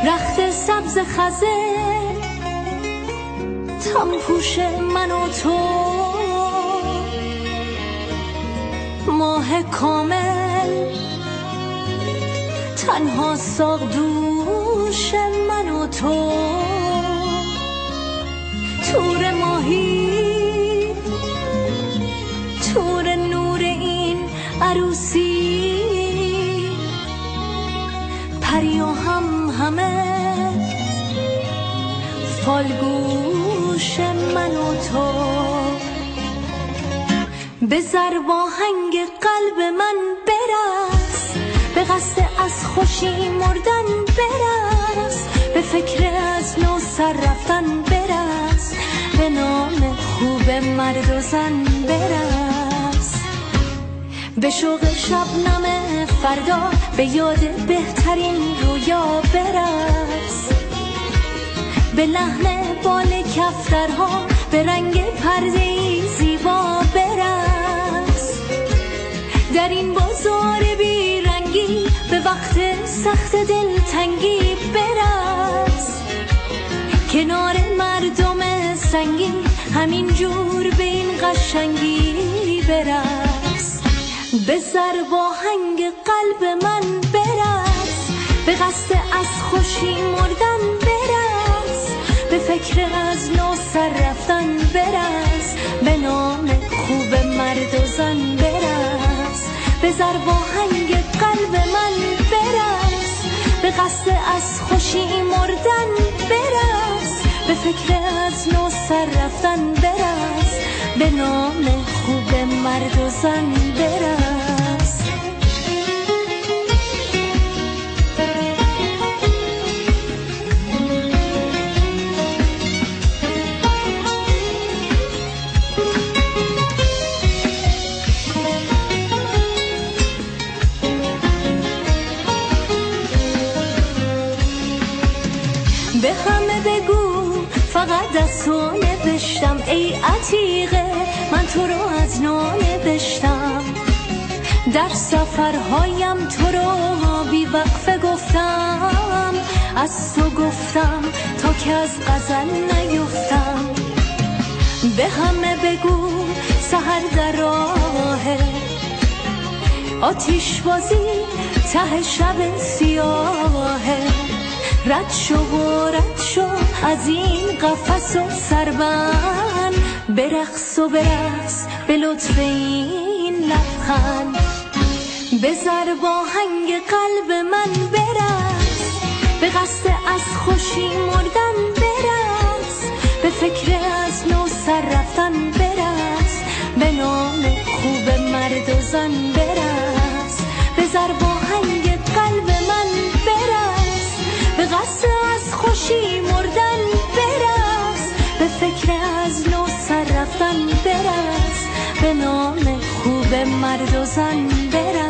رخت سبز خزه تنپوش من و تو، ماه کامل تنها ساق دوش من و تو، تور ماهی تور نور این عروسی، پریا همه فالگوش من و تو. به ضرب آهنگ قلب من برس، به قصد از خوشی مردن برس، به فکر از نو سر رفتن برس، به نام خوب مرد و زن برس، به شوق شبنم فردا، به یاد بهترین رویا برس، به لحن بال کفترها، به رنگ پرده‌ای زیبا برس، در این بازار بیرنگی به وقت سخت دلتنگی برس، کنار مردم سنگی همین جور به این قشنگی برس، به ضرب آهنگ قلب من برس، به قصد از خوشی مردن برس، به فکر از نو سر رفتن برس، به نام خوب مرد و زن برس، به ضرب آهنگ قلب من برس، به قصد از خوشی مردن برس، به فکر از نو سر رفتن برس، به نام خوب مرد و زن برس. به همه بگو فقط از تو نوشتم ای عتیقه، من تو رو از نو نوشتم، در سفرهایم تو رو بی وقفه گفتم، از تو گفتم تا که از غزل نیفتم. به همه بگو سحر در راهه، آتیش بازی ته شب سیاهه، رد شو از این قفس و سربند، برقص و برقص به لطف این لبخند، به ضرب آهنگ قلب من برس، به قصد از خوشی مردن برس، به فکر از نو سر رفتن برس، به نام خوب مرد و زن برس، به ضرب آهنگ قلب من برس، به قصد از خوشی مردن برس، به فکر از نو سر رفتن برس، به نام خوب مرد و زن برس.